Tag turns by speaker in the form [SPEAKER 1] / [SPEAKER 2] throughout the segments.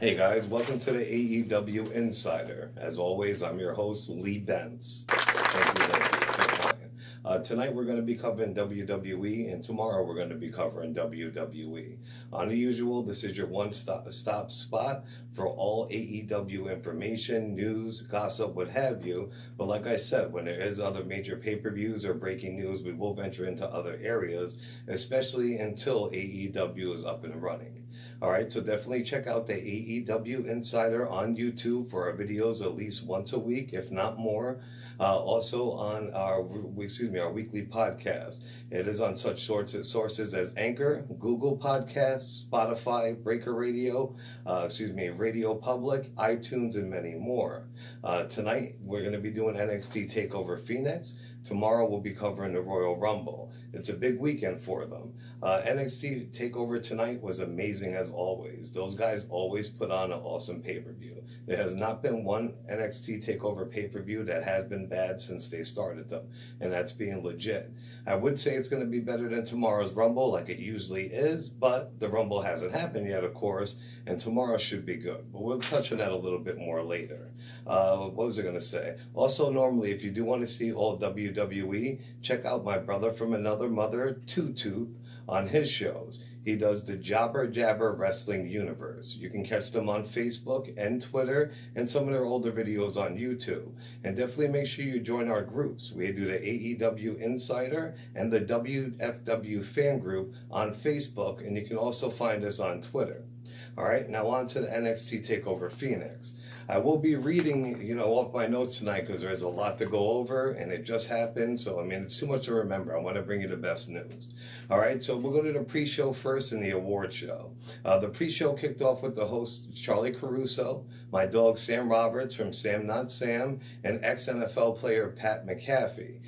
[SPEAKER 1] Hey guys, welcome to the AEW Insider. As always, I'm your host, Lee Bentz. Thank you for joining. Tonight we're going to be covering WWE, and tomorrow we're going to be covering WWE. On the usual, this is your one-stop spot for all AEW information, news, gossip, what have you. But like I said, when there is other major pay-per-views or breaking news, we will venture into other areas, especially until AEW is up and running. All right, so definitely check out the AEW Insider on YouTube for our videos at least once a week, if not more. Also on our weekly podcast. It is on such sources as Anchor, Google Podcasts, Spotify, Breaker Radio, Radio Public, iTunes, and many more. Tonight, we're going to be doing NXT Takeover Phoenix. Tomorrow, we'll be covering the Royal Rumble. It's a big weekend for them. NXT Takeover tonight was amazing as always. Those guys always put on an awesome pay-per-view. There has not been one NXT Takeover pay-per-view that has been bad since they started them, and that's being legit. I would say it's going to be better than tomorrow's Rumble, like it usually is, but the Rumble hasn't happened yet, of course, and tomorrow should be good. But we'll touch on that a little bit more later. What was I going to say? Also, normally, if you do want to see all WWE, check out my brother from another mother, Two Tooth, on his shows. He does the Jabber Jabber Wrestling Universe. You can catch them on Facebook and Twitter and some of their older videos on YouTube. And definitely make sure you join our groups. We do the AEW Insider and the WFW Fan Group on Facebook, and you can also find us on Twitter. All right, now on to the NXT Takeover Phoenix. I will be reading, off my notes tonight because there's a lot to go over, and it just happened. So, it's too much to remember. I want to bring you the best news. All right, so we'll go to the pre-show first and the award show. The pre-show kicked off with the host, Charlie Caruso, my dog, Sam Roberts from Sam Not Sam, and ex-NFL player, Pat McAfee.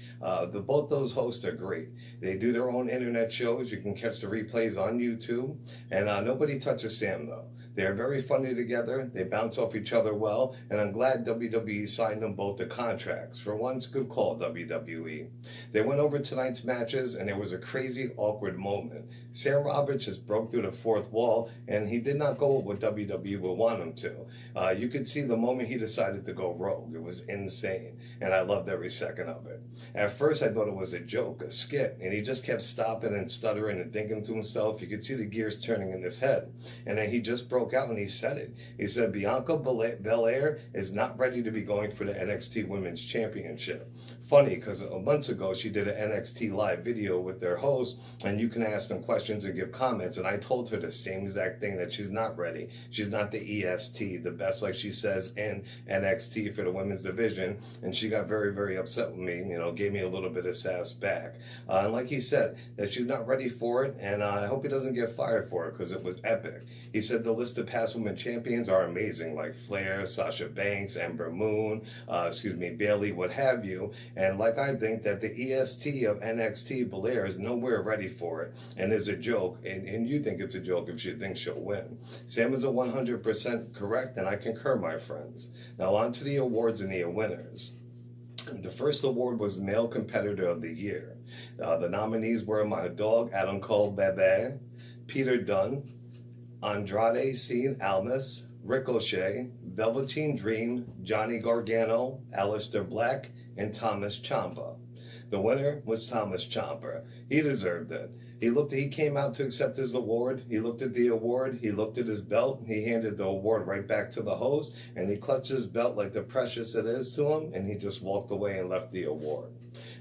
[SPEAKER 1] Both those hosts are great. They do their own internet shows. You can catch the replays on YouTube. And nobody touches Sam, though. They're very funny together. They bounce off each other well, and I'm glad WWE signed them both to contracts. For once, good call, WWE. They went over tonight's matches, and there was a crazy, awkward moment. Sam Roberts just broke through the fourth wall, and he did not go with what WWE would want him to. You could see the moment he decided to go rogue. It was insane, and I loved every second of it. At first, I thought it was a joke, a skit, and he just kept stopping and stuttering and thinking to himself. You could see the gears turning in his head, and then he just broke out and he said it. He said Bianca Belair is not ready to be going for the NXT Women's Championship. Funny, because months ago she did an NXT live video with their host, and you can ask them questions and give comments, and I told her the same exact thing, that she's not ready. She's not the EST, the best, like she says, in NXT for the women's division, and she got very, very upset with me, gave me a little bit of sass back. And like he said, that she's not ready for it, and I hope he doesn't get fired for it, because it was epic. He said the list of past women champions are amazing, like Flair, Sasha Banks, Ember Moon, Bayley, what have you. And like I think that the EST of NXT, Belair, is nowhere ready for it and is a joke. And you think it's a joke if she thinks she'll win. Sam is 100% correct, and I concur, my friends. Now on to the awards and the winners. The first award was Male Competitor of the Year. The nominees were my dog, Adam Cole Bebe, Peter Dunne, Andrade Cien Almas, Ricochet, Velveteen Dream, Johnny Gargano, Aleister Black, and Thomas Ciampa. The winner was Thomas Ciampa. He deserved it. He came out to accept his award. He looked at the award. He looked at his belt. He handed the award right back to the host, and he clutched his belt like the precious it is to him, and he just walked away and left the award.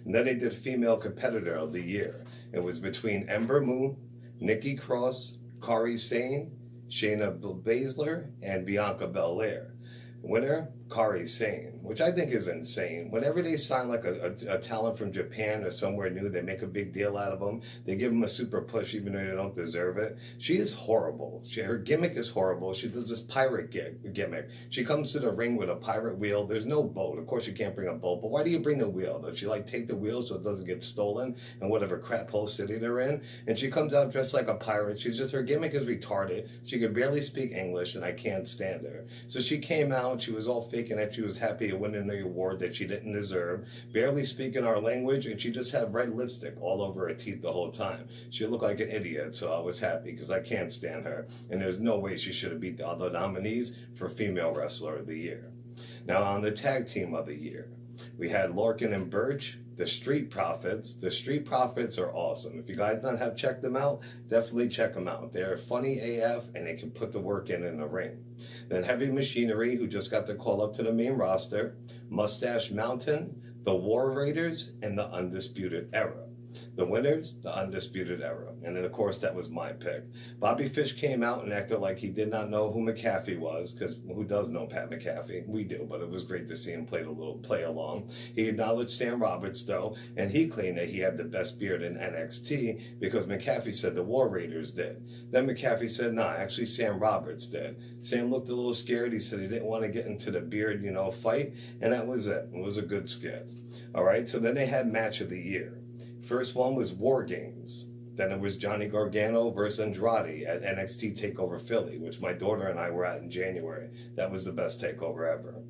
[SPEAKER 1] And then he did Female Competitor of the Year. It was between Ember Moon, Nikki Cross, Kairi Sane, Shayna Baszler, and Bianca Belair. Winner, Kairi Sane, which I think is insane. Whenever they sign like a talent from Japan or somewhere new, they make a big deal out of them. They give them a super push even though they don't deserve it. She is horrible. Her gimmick is horrible. She does this pirate gimmick. She comes to the ring with a pirate wheel. There's no boat. Of course you can't bring a boat, but why do you bring the wheel? Does she take the wheel so it doesn't get stolen in whatever crap hole city they're in? And she comes out dressed like a pirate. Her gimmick is retarded. She can barely speak English, and I can't stand her. So she came out. She was all fake faking that she was happy of winning the award that she didn't deserve, barely speaking our language, and she just had red lipstick all over her teeth the whole time. She looked like an idiot, so I was happy because I can't stand her, and there's no way she should have beat the other nominees for Female Wrestler of the Year. Now on the Tag Team of the Year, we had Lorcan and Birch, the Street Profits. The Street Profits are awesome. If you guys not have checked them out, definitely check them out. They're funny AF, and they can put the work in the ring. Then Heavy Machinery, who just got the call up to the main roster, Mustache Mountain, the War Raiders, and the Undisputed Era. The winners, the Undisputed Era. And then, of course, that was my pick. Bobby Fish came out and acted like he did not know who McAfee was, because who does know Pat McAfee? We do, but it was great to see him play along. He acknowledged Sam Roberts, though, and he claimed that he had the best beard in NXT because McAfee said the War Raiders did. Then McAfee said, nah, actually Sam Roberts did. Sam looked a little scared. He said he didn't want to get into the beard, fight, and that was it. It was a good skit. All right, so then they had Match of the Year. First one was War Games. Then it was Johnny Gargano versus Andrade at NXT Takeover Philly, which my daughter and I were at in January. That was the best takeover ever.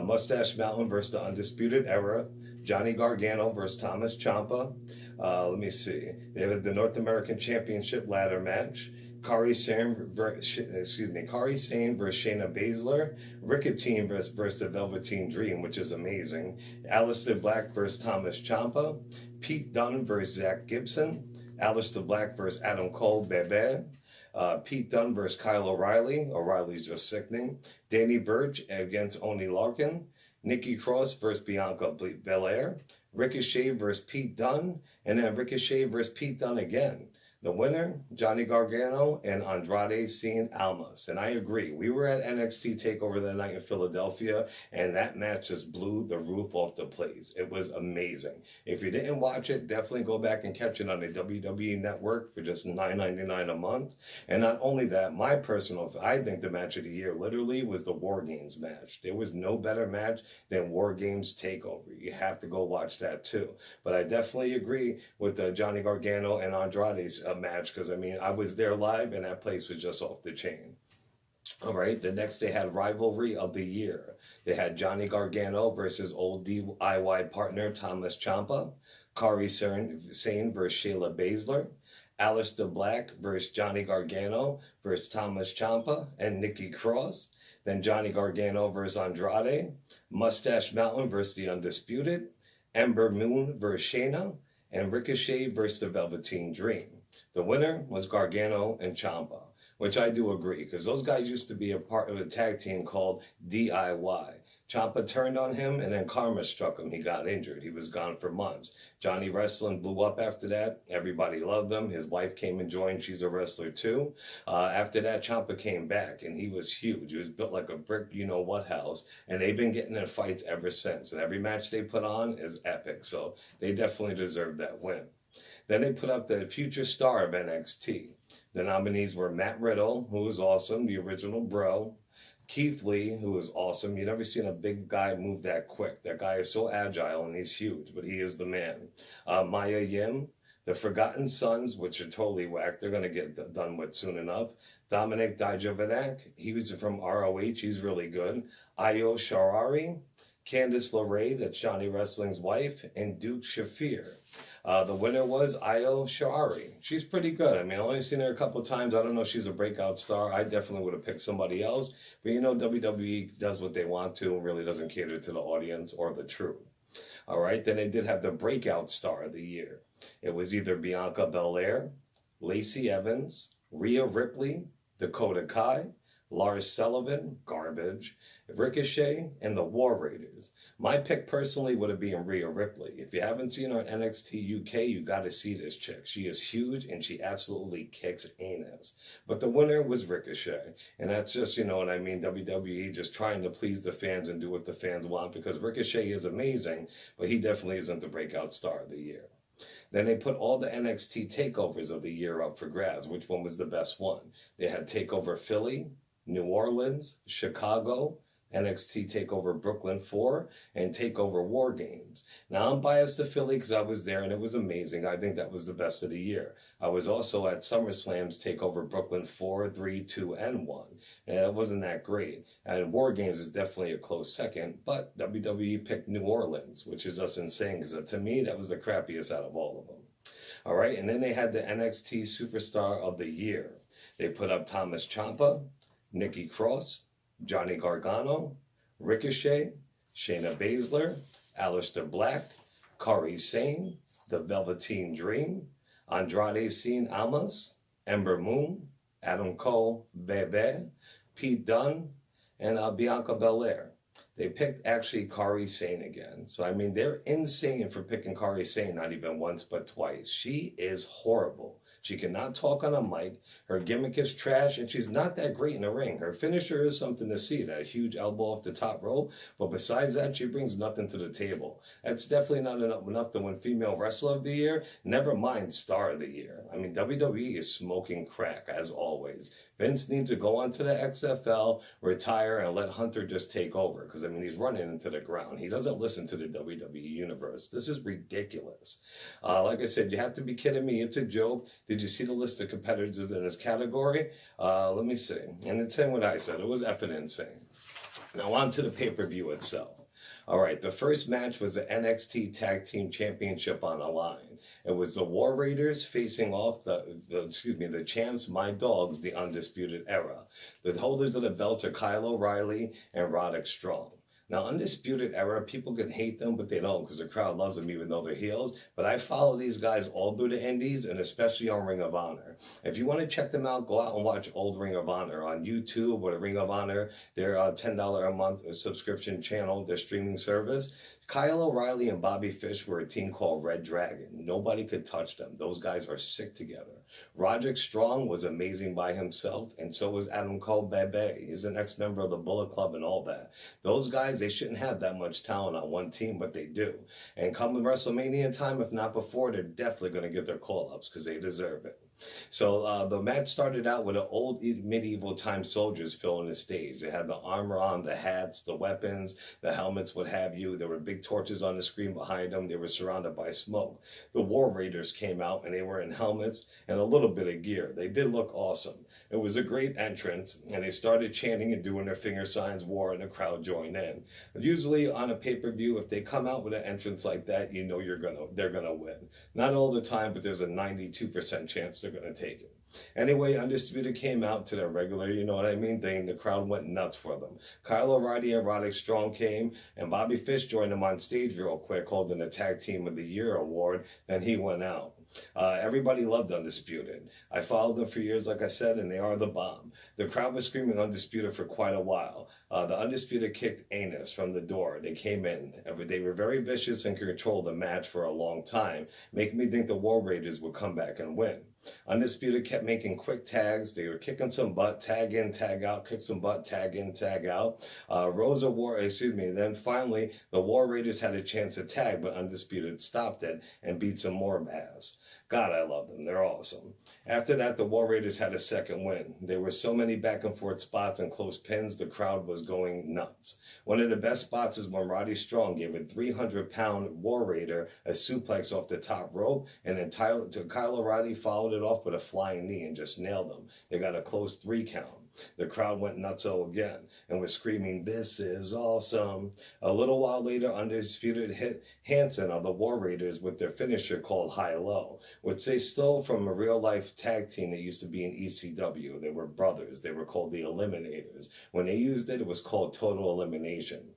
[SPEAKER 1] Mustache Mountain versus the Undisputed Era. Johnny Gargano versus Thomas Ciampa. Let me see. They had the North American Championship ladder match. Kari Sane versus Shayna Baszler, Ricochet versus the Velveteen Dream, which is amazing. Aleister Black versus Thomas Ciampa, Pete Dunne versus Zach Gibson, Aleister Black versus Adam Cole, Bebe, Pete Dunne versus Kyle O'Reilly. O'Reilly's just sickening. Danny Burch against Oney Lorcan, Nikki Cross versus Bianca Belair, Ricochet versus Pete Dunne, and then Ricochet versus Pete Dunne again. The winner, Johnny Gargano and Andrade Cien Almas. And I agree. We were at NXT TakeOver that night in Philadelphia, and that match just blew the roof off the place. It was amazing. If you didn't watch it, definitely go back and catch it on the WWE Network for just $9.99 a month. And not only that, I think the match of the year literally was the War Games match. There was no better match than War Games TakeOver. You have to go watch that too. But I definitely agree with Johnny Gargano and Andrade's match, because I was there live and that place was just off the chain. All right, the next they had Rivalry of the Year. They had Johnny Gargano versus old DIY partner Thomas Ciampa, Kari Sane versus Shayna Baszler, Aleister Black versus Johnny Gargano versus Thomas Ciampa and Nikki Cross. Then Johnny Gargano versus Andrade, Mustache Mountain versus the Undisputed, Ember Moon versus Shayna, and Ricochet versus the Velveteen Dream. The winner was Gargano and Ciampa, which I do agree, because those guys used to be a part of a tag team called DIY. Ciampa turned on him, and then karma struck him. He got injured. He was gone for months. Johnny Wrestling blew up after that. Everybody loved him. His wife came and joined. She's a wrestler too. After that, Ciampa came back, and he was huge. He was built like a brick you-know-what house, and they've been getting in fights ever since. And every match they put on is epic, so they definitely deserve that win. Then they put up the future star of NXT. The nominees were Matt Riddle, who was awesome, the original bro. Keith Lee, who was awesome. You've never seen a big guy move that quick. That guy is so agile, and he's huge, but he is the man. Maya Yim, the Forgotten Sons, which are totally whack. They're going to get done with soon enough. Dominic Dijakovic, he was from ROH. He's really good. Io Shirai, Candice LeRae, that's Johnny Wrestling's wife, and Duke Shafir. The winner was Io Shirai. She's pretty good. I've only seen her a couple of times. I don't know if she's a breakout star. I definitely would have picked somebody else. But WWE does what they want to and really doesn't cater to the audience or the truth. All right, then they did have the breakout star of the year. It was either Bianca Belair, Lacey Evans, Rhea Ripley, Dakota Kai, Lars Sullivan, garbage, Ricochet, and the War Raiders. My pick personally would have been Rhea Ripley. If you haven't seen her on NXT UK, you got to see this chick. She is huge, and she absolutely kicks anus. But the winner was Ricochet, and that's just, WWE just trying to please the fans and do what the fans want, because Ricochet is amazing, but he definitely isn't the breakout star of the year. Then they put all the NXT takeovers of the year up for grabs. Which one was the best one? They had Takeover Philly, New Orleans, Chicago, nXt Takeover Brooklyn 4, and Takeover War Games. Now, I'm biased to Philly because I was there and it was amazing. I think that was the best of the year. I was also at SummerSlam's Takeover Brooklyn 4, 3, 2, and 1. And it wasn't that great. And War Games is definitely a close second, but WWE picked New Orleans, which is just insane because to me, that was the crappiest out of all of them. All right, and then they had the NXT Superstar of the Year. They put up Thomas Ciampa, Nikki Cross, Johnny Gargano, Ricochet, Shayna Baszler, Aleister Black, Kairi Sane, The Velveteen Dream, Andrade Cien Almas, Ember Moon, Adam Cole, Bebe, Pete Dunne, and Bianca Belair. They picked actually Kairi Sane again. So, I mean, they're insane for picking Kairi Sane not even once but twice. She is horrible. She cannot talk on a mic. Her gimmick is trash, and she's not that great in the ring. Her finisher is something to see, that huge elbow off the top rope. But besides that, she brings nothing to the table. That's definitely not enough to win Female Wrestler of the Year, never mind Star of the Year. I mean, WWE is smoking crack, as always. Vince needs to go onto the XFL, retire, and let Hunter just take over. Because, I mean, he's running into the ground. He doesn't listen to the WWE Universe. This is ridiculous. Like I said, you have to be kidding me. It's a joke. Did you see the list of competitors in this category? Let me see. And it's saying what I said. It was effing insane. Now on to the pay-per-view itself. All right, the first match was the NXT Tag Team Championship on the line. It was the War Raiders facing off the champs, My Dogs, the Undisputed Era. The holders of the belts are Kyle O'Reilly and Roderick Strong. Now, Undisputed Era, people can hate them, but they don't because the crowd loves them even though they're heels. But I follow these guys all through the indies and especially on Ring of Honor. If you want to check them out, go out and watch old Ring of Honor on YouTube or Ring of Honor. Their $10 a month subscription channel, their streaming service. Kyle O'Reilly and Bobby Fish were a team called Red Dragon. Nobody could touch them. Those guys are sick together. Roderick Strong was amazing by himself, and so was Adam Cole Bebe. He's an ex-member of the Bullet Club and all that. Those guys, they shouldn't have that much talent on one team, but they do. And come WrestleMania time, if not before, they're definitely going to get their call-ups because they deserve it. So the match started out with the old medieval time soldiers filling the stage. They had the armor on, the hats, the weapons, the helmets, what have you. There were big torches on the screen behind them. They were surrounded by smoke. The War Raiders came out and they were in helmets and a little bit of gear. They did look awesome. It was a great entrance, and they started chanting and doing their finger signs, war, and the crowd joined in. But usually on a pay-per-view, if they come out with an entrance like that, you know they're gonna win. Not all the time, but there's a 92% chance they're gonna take it. Anyway, Undisputed came out to their regular, you know what I mean, thing. The crowd went nuts for them. Kyle O'Reilly and Roderick Strong came, and Bobby Fish joined them on stage real quick, holding the Tag Team of the Year award, then he went out. Everybody loved Undisputed. I followed them for years, like I said, and they are the bomb. The crowd was screaming Undisputed for quite a while. The Undisputed kicked Anus from the door. They came in. They were very vicious and could control the match for a long time, making me think the War Raiders would come back and win. Undisputed kept making quick tags. They were kicking some butt, tag in, tag out, kick some butt, tag in, tag out. Then finally, the War Raiders had a chance to tag, but Undisputed stopped it and beat some more ass. God, I love them. They're awesome. After that, the War Raiders had a second win. There were so many back and forth spots and close pins, the crowd was going nuts. One of the best spots is when Roddy Strong gave a 300-pound War Raider a suplex off the top rope, and then Kyle O'Reilly followed it off with a flying knee and just nailed him. They got a close 3 count. The crowd went nutso again and was screaming, "This is awesome." A little while later, Undisputed hit Hanson of the War Raiders with their finisher called High Low, which they stole from a real-life tag team that used to be in ECW. They were brothers. They were called the Eliminators. When they used it, it was called Total Elimination.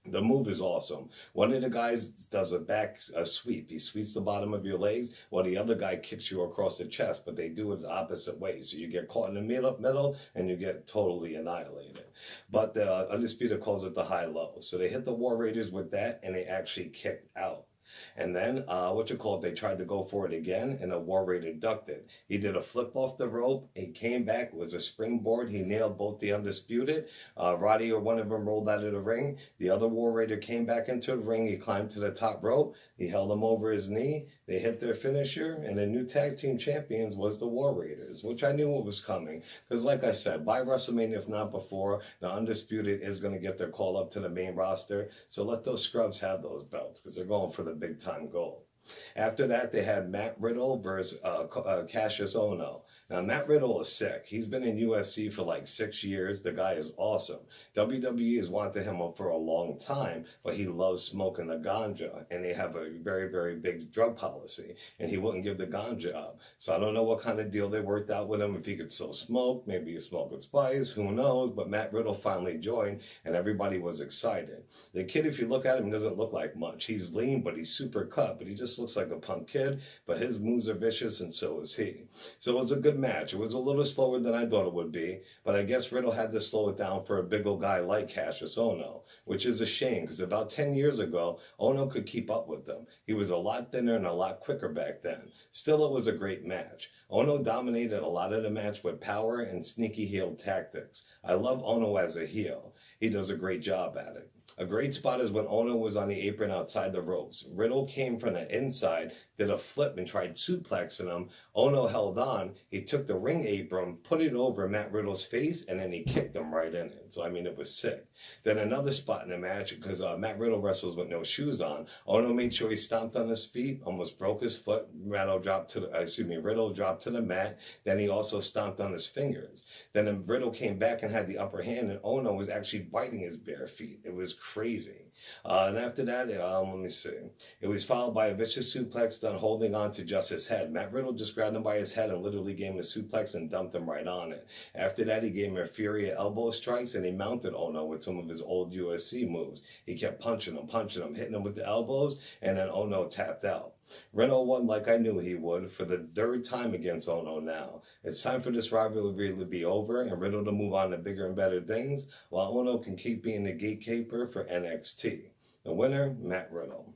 [SPEAKER 1] The move is awesome. One of the guys does a sweep. He sweeps the bottom of your legs, while the other guy kicks you across the chest, but they do it the opposite way. So you get caught in the middle, and you get totally annihilated. But the Undisputed calls it the high-low. So they hit the War Raiders with that, and they actually kicked out. And then, they tried to go for it again, and the War Raider ducked it. He did a flip off the rope. He came back, it was a springboard. He nailed both the Undisputed. Roddy, or one of them, rolled out of the ring. The other War Raider came back into the ring. He climbed to the top rope. He held him over his knee. They hit their finisher, and the new tag team champions was the War Raiders, which I knew what was coming. Because like I said, by WrestleMania, if not before, the Undisputed is going to get their call up to the main roster. So let those scrubs have those belts, because they're going for the big time goal. After that, they had Matt Riddle versus Cassius Ohno. Now, Matt Riddle is sick. He's been in UFC for like 6 years. The guy is awesome. WWE has wanted him up for a long time, but he loves smoking the ganja, and they have a very, very big drug policy, and he wouldn't give the ganja up. So I don't know what kind of deal they worked out with him, if he could still smoke. Maybe he smoked with spice, who knows? But Matt Riddle finally joined, and everybody was excited. The kid, if you look at him, doesn't look like much. He's lean, but he's super cut, but he just looks like a punk kid, but his moves are vicious, and so is he. So it was a good match. It was a little slower than I thought it would be, but I guess Riddle had to slow it down for a big old guy like Cassius Ohno, which is a shame, because about 10 years ago, Ohno could keep up with them. He was a lot thinner and a lot quicker back then. Still, it was a great match. Ohno dominated a lot of the match with power and sneaky heel tactics. I love Ohno as a heel. He does a great job at it. A great spot is when Ohno was on the apron outside the ropes. Riddle came from the inside, did a flip and tried suplexing him. Ohno held on. He took the ring apron, put it over Matt Riddle's face, and then he kicked him right in it. So, I mean, it was sick. Then another spot in the match, because Matt Riddle wrestles with no shoes on. Ohno made sure he stomped on his feet, almost broke his foot. Riddle dropped to the mat. Then he also stomped on his fingers. Then Riddle came back and had the upper hand, and Ohno was actually biting his bare feet. It was crazy. And after that, let me see. It was followed by a vicious suplex done holding on to just his head. Matt Riddle just grabbed him by his head and literally gave him a suplex and dumped him right on it. After that, he gave him a fury of elbow strikes, and he mounted Ohno with some of his old UFC moves. He kept punching him, hitting him with the elbows, and then Ohno tapped out. Riddle won like I knew he would for the third time against Ohno now. It's time for this rivalry to be over and Riddle to move on to bigger and better things, while Ohno can keep being the gatekeeper for NXT. The winner, Matt Riddle.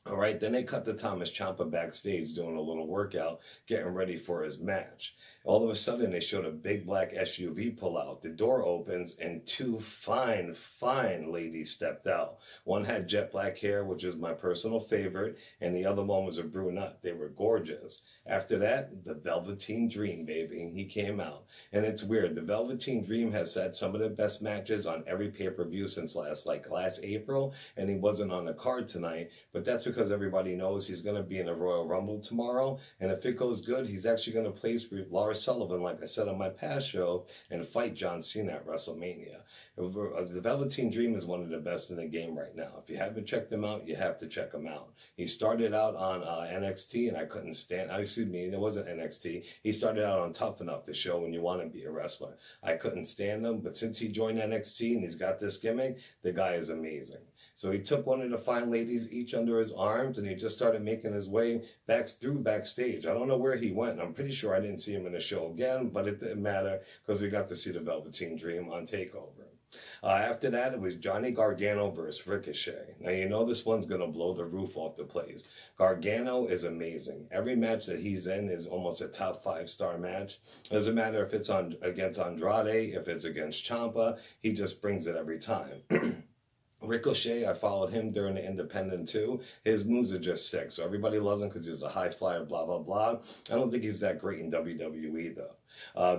[SPEAKER 1] All right, then they cut to Thomas Ciampa backstage doing a little workout, getting ready for his match. All of a sudden, they showed a big black SUV pull out. The door opens, and two fine, fine ladies stepped out. One had jet black hair, which is my personal favorite, and the other one was a brunette. They were gorgeous. After that, the Velveteen Dream, baby. He came out. And it's weird. The Velveteen Dream has had some of the best matches on every pay-per-view since last April, and he wasn't on the card tonight, but that's because everybody knows he's going to be in the Royal Rumble tomorrow, and if it goes good, he's actually going to place Lars Sullivan, like I said on my past show, and fight John Cena at WrestleMania. The Velveteen Dream is one of the best in the game right now. If you haven't checked him out, you have to check him out. He started out on NXT, and I couldn't stand, it wasn't NXT. He started out on Tough Enough, the show when you want to be a wrestler. I couldn't stand him, but since he joined NXT and he's got this gimmick, the guy is amazing. So he took one of the fine ladies each under his arms, and he just started making his way backstage. I don't know where he went. I'm pretty sure I didn't see him in the show again, but it didn't matter because we got to see the Velveteen Dream on Takeover. After that, it was Johnny Gargano versus Ricochet. Now, you know this one's going to blow the roof off the place. Gargano is amazing. Every match that he's in is almost a top 5-star match. It doesn't matter if it's against Andrade, if it's against Ciampa, he just brings it every time. Ricochet, I followed him during the Independent too. His moves are just sick, so everybody loves him because he's a high flyer, blah, blah, blah. I don't think he's that great in WWE, though.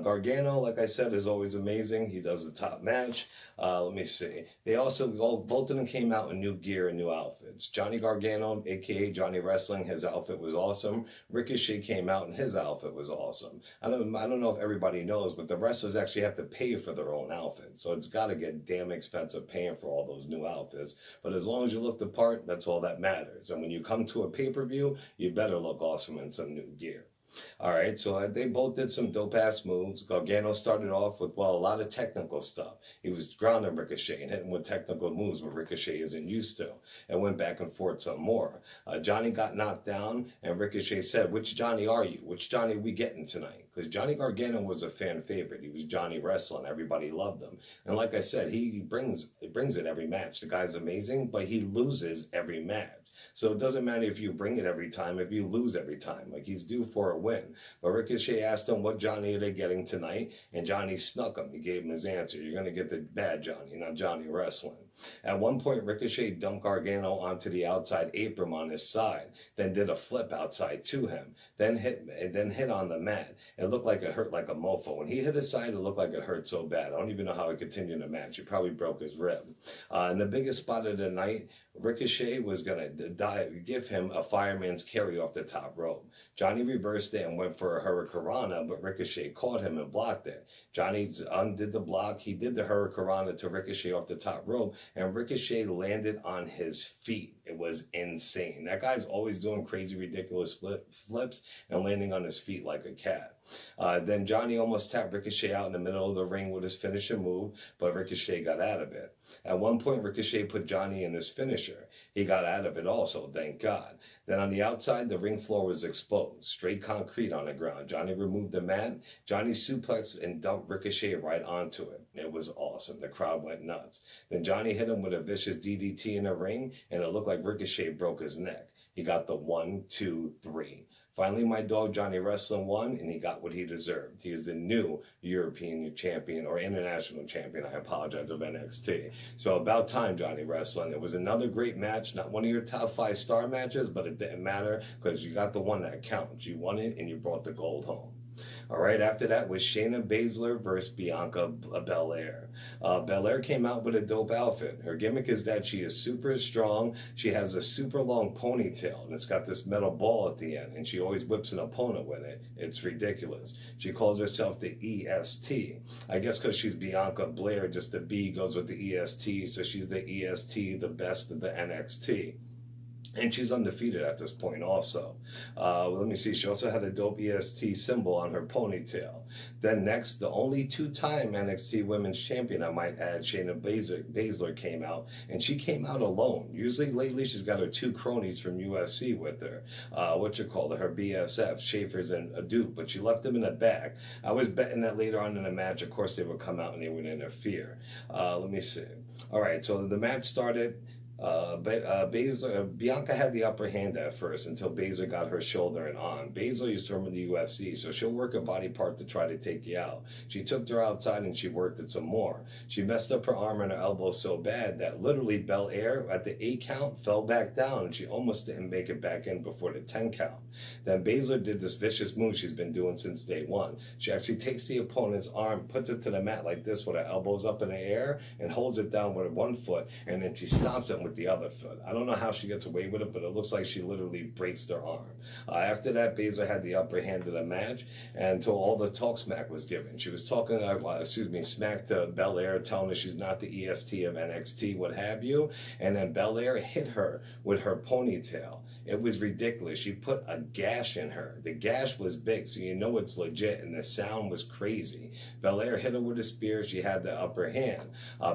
[SPEAKER 1] Gargano, like I said, is always amazing. He does the top match. Let me see. They also, both of them came out in new gear and new outfits. Johnny Gargano, a.k.a. Johnny Wrestling, his outfit was awesome. Ricochet came out and his outfit was awesome. I don't know if everybody knows, but the wrestlers actually have to pay for their own outfits. So it's got to get damn expensive paying for all those new outfits. But as long as you look the part, that's all that matters. And when you come to a pay-per-view, you better look awesome in some new gear. All right, so they both did some dope-ass moves. Gargano started off with, well, a lot of technical stuff. He was grounding Ricochet and hitting with technical moves where Ricochet isn't used to, and went back and forth some more. Johnny got knocked down, and Ricochet said, which Johnny are you? Which Johnny we getting tonight? Because Johnny Gargano was a fan favorite. He was Johnny Wrestling. Everybody loved him. And like I said, he brings it every match. The guy's amazing, but he loses every match. So it doesn't matter if you bring it every time, if you lose every time. Like, he's due for a win. But Ricochet asked him, what Johnny are they getting tonight? And Johnny snuck him. He gave him his answer. You're going to get the bad Johnny, not Johnny Wrestling. At one point, Ricochet dunked Gargano onto the outside apron on his side, then did a flip outside to him, then hit on the mat. It looked like it hurt like a mofo. When he hit his side, it looked like it hurt so bad. I don't even know how he continued the match. He probably broke his rib. And the biggest spot of the night, Ricochet was going to give him a fireman's carry off the top rope. Johnny reversed it and went for a hurricanrana, but Ricochet caught him and blocked it. Johnny undid the block. He did the hurricanrana to Ricochet off the top rope, and Ricochet landed on his feet. It was insane. That guy's always doing crazy, ridiculous flips and landing on his feet like a cat. Then Johnny almost tapped Ricochet out in the middle of the ring with his finishing move, but Ricochet got out of it. At one point, Ricochet put Johnny in his finisher. He got out of it also, thank God. Then on the outside, the ring floor was exposed, straight concrete on the ground. Johnny removed the mat. Johnny suplexed and dumped Ricochet right onto it. It was awesome. The crowd went nuts. Then Johnny hit him with a vicious DDT in the ring, and it looked like Ricochet broke his neck. He got the 1, 2, 3. Finally, my dog Johnny Wrestling won, and he got what he deserved. He is the new European champion, or international champion, I apologize, of NXT. So about time, Johnny Wrestling. It was another great match, not one of your top 5-star matches, but it didn't matter because you got the one that counts. You won it, and you brought the gold home. All right, after that was Shayna Baszler versus Bianca Belair. Belair came out with a dope outfit. Her gimmick is that she is super strong. She has a super long ponytail, and it's got this metal ball at the end, and she always whips an opponent with it. It's ridiculous. She calls herself the EST. I guess because she's Bianca Belair, just the B goes with the EST, so she's the EST, the best of the NXT. And she's undefeated at this point also. Let me see. She also had a dope EST symbol on her ponytail. Then next, the only 2-time NXT Women's Champion, I might add, Shayna Baszler came out. And she came out alone. Usually lately she's got her 2 cronies from UFC with her. Her BFF, Schaefer's and Duke. But she left them in the back. I was betting that later on in the match, of course, they would come out and they would interfere. Let me see. All right, so the match started. Bianca had the upper hand at first until Baszler got her shoulder and arm. Baszler used to from the UFC, so she'll work a body part to try to take you out. She took her outside and she worked it some more. She messed up her arm and her elbow so bad that literally Belair at the 8 count fell back down and she almost didn't make it back in before the 10 count. Then Baszler did this vicious move she's been doing since day one. She actually takes the opponent's arm, puts it to the mat like this with her elbows up in the air and holds it down with one foot, and then she stomps it with the other foot. I don't know how she gets away with it, but it looks like she literally breaks their arm. After that, Baszler had the upper hand of the match until all the talk smack was given. She was talking, smack to Belair, telling her she's not the EST of NXT, what have you. And then Belair hit her with her ponytail. It was ridiculous. She put a gash in her. The gash was big, so you know it's legit, and the sound was crazy. Belair hit her with a spear. She had the upper hand.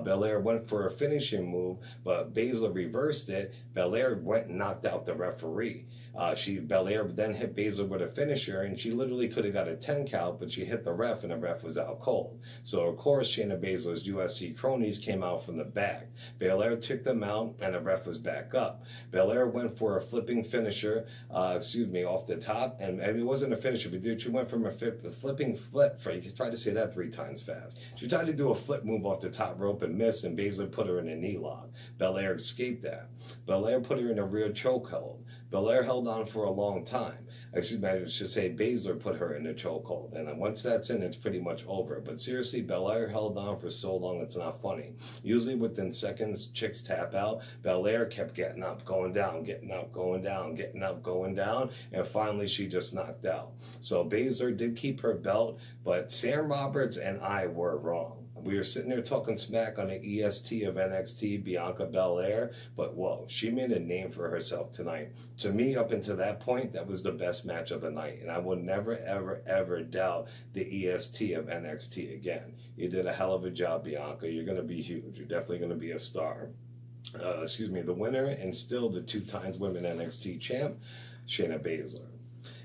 [SPEAKER 1] Belair went for a finishing move, but Baszler reversed it. Belair went and knocked out the referee. Belair then hit Baszler with a finisher, and she literally could have got a 10 count, but she hit the ref, and the ref was out cold. So, of course, Shayna Baszler's UFC cronies came out from the back. Belair took them out, and the ref was back up. Belair went for a flipping finisher, off the top, and it wasn't a finisher, but she went from a flipping flip. You can try to say that 3 times fast. She tried to do a flip move off the top rope and missed, and Baszler put her in a knee lock. Belair escaped that. Belair put her in a rear chokehold. Belair held on for a long time. I should say Baszler put her in a chokehold. And then once that's in, it's pretty much over. But seriously, Belair held on for so long, it's not funny. Usually within seconds, chicks tap out. Belair kept getting up, going down, getting up, going down, getting up, going down. And finally, she just knocked out. So Baszler did keep her belt, but Sam Roberts and I were wrong. We were sitting there talking smack on the EST of NXT, Bianca Belair, but whoa, she made a name for herself tonight. To me, up until that point, that was the best match of the night, and I will never, ever, ever doubt the EST of NXT again. You did a hell of a job, Bianca. You're going to be huge. You're definitely going to be a star. The winner and still the 2 times women NXT champ, Shayna Baszler.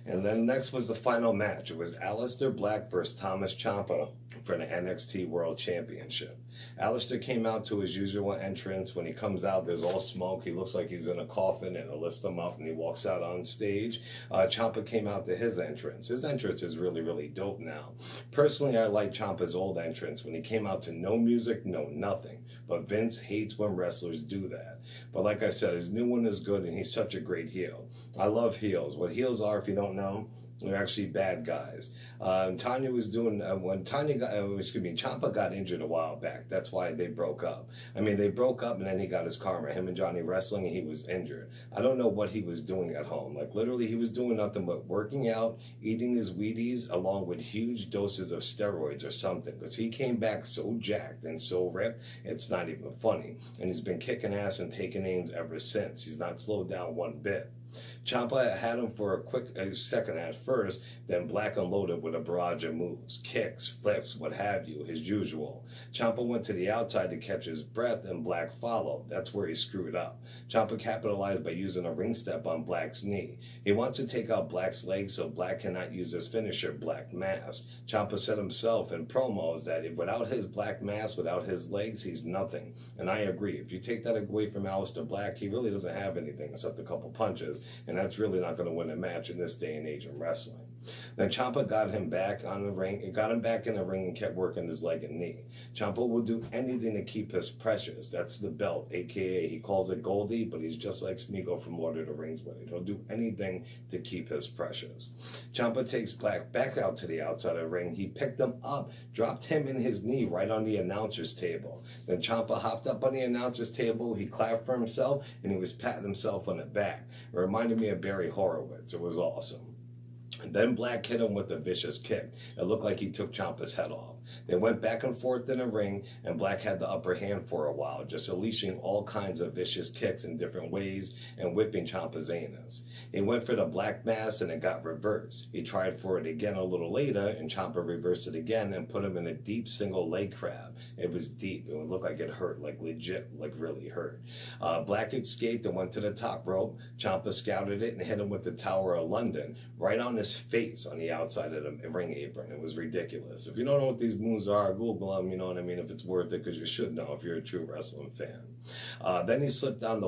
[SPEAKER 1] And then next was the final match. It was Aleister Black versus Thomas Ciampa for the NXT World Championship. Aleister came out to his usual entrance. When he comes out, there's all smoke. He looks like he's in a coffin, and they'll lift him up, and he walks out on stage. Ciampa came out to his entrance. His entrance is really, really dope now. Personally, I like Ciampa's old entrance when he came out to no music, no nothing. But Vince hates when wrestlers do that. But like I said, his new one is good, and he's such a great heel. I love heels. What heels are, if you don't know, they're actually bad guys. Tanya was doing, when Ciampa got injured a while back. That's why they broke up. I mean, they broke up and then he got his karma. Him and Johnny wrestling, and he was injured. I don't know what he was doing at home. Like, literally, he was doing nothing but working out, eating his Wheaties, along with huge doses of steroids or something. Because he came back so jacked and so ripped, it's not even funny. And he's been kicking ass and taking names ever since. He's not slowed down one bit. Ciampa had him for a second at first, then Black unloaded with a barrage of moves, kicks, flips, what have you, his usual. Ciampa went to the outside to catch his breath, and Black followed. That's where he screwed up. Ciampa capitalized by using a ring step on Black's knee. He wants to take out Black's legs so Black cannot use his finisher, Black Mass. Ciampa said himself in promos that without his Black Mass, without his legs, he's nothing. And I agree. If you take that away from Aleister Black, he really doesn't have anything except a couple punches. And that's really not going to win a match in this day and age in wrestling. Then Ciampa got him back on the ring, got him back in the ring and kept working his leg and knee. Ciampa will do anything to keep his precious. That's the belt, aka he calls it Goldie, but he's just like Smeagol from Lord of the Rings with it. He'll do anything to keep his precious. Ciampa takes Black back out to the outside of the ring. He picked him up, dropped him in his knee right on the announcer's table. Then Ciampa hopped up on the announcer's table. He clapped for himself, and he was patting himself on the back. It reminded me of Barry Horowitz. It was awesome. And then Black hit him with a vicious kick. It looked like he took Ciampa's head off. They went back and forth in the ring, and Black had the upper hand for a while, just unleashing all kinds of vicious kicks in different ways and whipping Ciampa's anus. He went for the Black Mass, and it got reversed. He tried for it again a little later, and Ciampa reversed it again and put him in a deep single leg crab. It was deep. It would look like it hurt, like legit, like really hurt. Black escaped and went to the top rope. Ciampa scouted it and hit him with the Tower of London right on his face on the outside of the ring apron. It was ridiculous. If you don't know what these moves are, Google them, you know what I mean, if it's worth it, because you should know if you're a true wrestling fan. Then he slipped down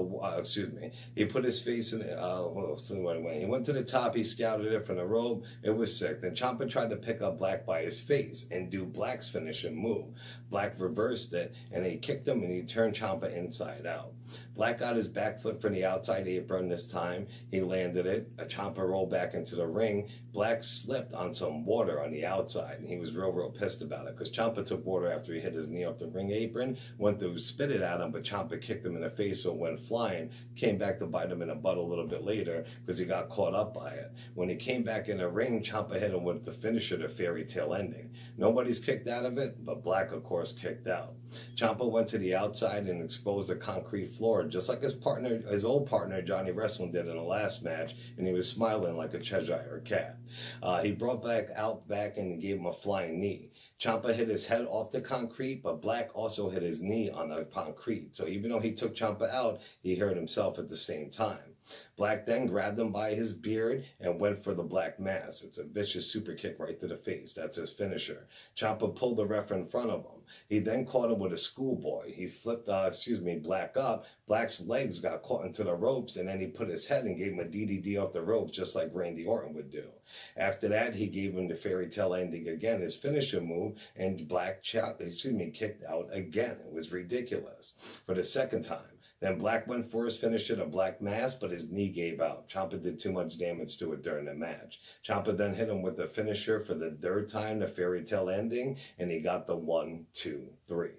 [SPEAKER 1] he put his face in he went to the top, he scouted it from the rope. It was sick. Then Ciampa tried to pick up Black by his face and do Black's finishing move. Black reversed it, and he kicked him, and he turned Ciampa inside out. Black got his back foot from the outside apron this time. He landed it. Ciampa rolled back into the ring. Black slipped on some water on the outside, and he was real pissed about it, because Ciampa took water after he hit his knee off the ring apron, went to spit it at him, but Ciampa kicked him in the face, so it went flying, came back to bite him in the butt a little bit later, because he got caught up by it. When he came back in the ring, Ciampa hit him with the finisher, the fairy tale ending. Nobody's kicked out of it, but Black, of course, kicked out. Ciampa went to the outside and exposed the concrete floor, just like his old partner, Johnny Wrestling, did in the last match, and he was smiling like a Cheshire cat. He brought Black out and he gave him a flying knee. Ciampa hit his head off the concrete, but Black also hit his knee on the concrete. So even though he took Ciampa out, he hurt himself at the same time. Black then grabbed him by his beard and went for the Black Mass. It's a vicious super kick right to the face. That's his finisher. Ciampa pulled the ref in front of him. He then caught him with a schoolboy. He flipped, Black up. Black's legs got caught into the ropes, and then he put his head and gave him a DDT off the ropes, just like Randy Orton would do. After that, he gave him the fairy tale ending again, his finisher move, and Black kicked out again. It was ridiculous. For the second time. Then Black went for his finisher, the Black Mass, but his knee gave out. Ciampa did too much damage to it during the match. Ciampa then hit him with the finisher for the third time, the fairy tale ending, and he got the 1, 2, 3.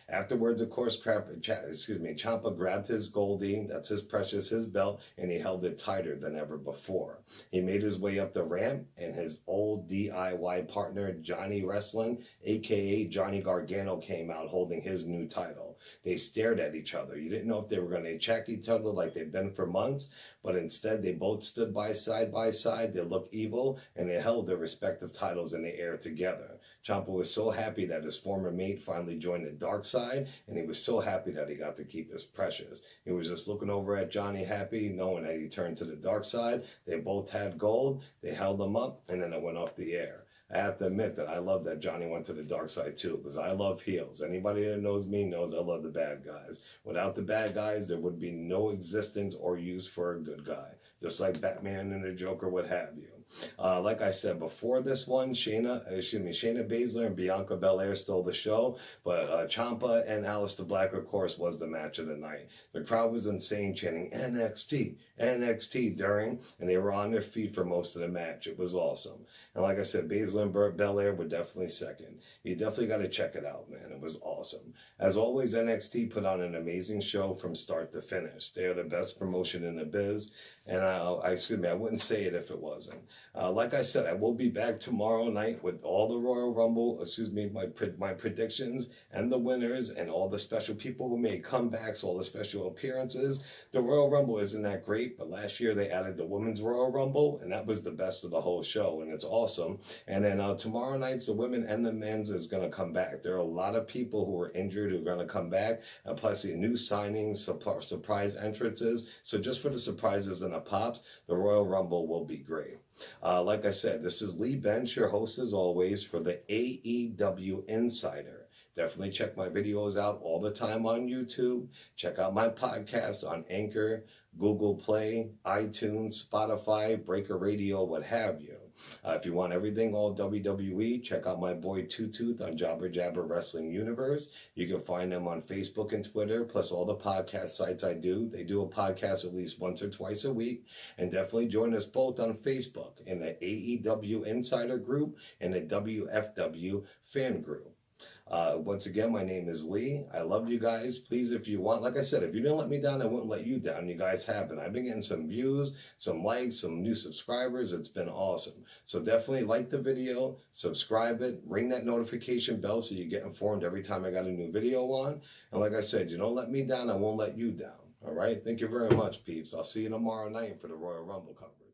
[SPEAKER 1] Afterwards, of course, Ciampa grabbed his Goldie, that's his precious, his belt, and he held it tighter than ever before. He made his way up the ramp, and his old DIY partner, Johnny Wrestling, a.k.a. Johnny Gargano, came out holding his new title. They stared at each other. You didn't know if they were going to check each other like they've been for months, but instead they both stood side by side. They looked evil, and they held their respective titles in the air together. Ciampa was so happy that his former mate finally joined the dark side, and he was so happy that he got to keep his precious. He was just looking over at Johnny happy, knowing that he turned to the dark side. They both had gold. They held them up, and then it went off the air. I have to admit that I love that Johnny went to the dark side too, because I love heels. Anybody that knows me knows I love the bad guys. Without the bad guys, there would be no existence or use for a good guy. Just like Batman and the Joker would have you. Like I said before this one, Shayna Baszler and Bianca Belair stole the show, but Ciampa and Aleister Black, of course, was the match of the night. The crowd was insane, chanting NXT, NXT during, and they were on their feet for most of the match. It was awesome. And like I said, Baszler and Belair were definitely second. You definitely got to check it out, man. It was awesome. As always, NXT put on an amazing show from start to finish. They are the best promotion in the biz, and I wouldn't say it if it wasn't. Like I said, I will be back tomorrow night with all the Royal Rumble, my predictions and the winners and all the special people who made comebacks, all the special appearances. The Royal Rumble isn't that great, but last year they added the Women's Royal Rumble, and that was the best of the whole show, and it's awesome. And then tomorrow night's the women and the men's is going to come back. There are a lot of people who are injured who are going to come back, and plus the new signings, surprise entrances. So just for the surprises and the pops, the Royal Rumble will be great. Like I said, this is Lee Bench, your host as always for the AEW Insider. Definitely check my videos out all the time on YouTube. Check out my podcast on Anchor, Google Play, iTunes, Spotify, Breaker Radio, what have you. If you want everything all WWE, check out my boy Two Tooth on Jabber Jabber Wrestling Universe. You can find them on Facebook and Twitter, plus all the podcast sites I do. They do a podcast at least once or twice a week. And definitely join us both on Facebook in the AEW Insider Group and the WFW Fan Group. Once again, my name is Lee. I love you guys. Please, if you want, like I said, if you didn't let me down, I wouldn't let you down. You guys have been. I've been getting some views, some likes, some new subscribers. It's been awesome. So definitely like the video, subscribe it, ring that notification bell so you get informed every time I got a new video on. And like I said, you don't let me down, I won't let you down. All right? Thank you very much, peeps. I'll see you tomorrow night for the Royal Rumble coverage.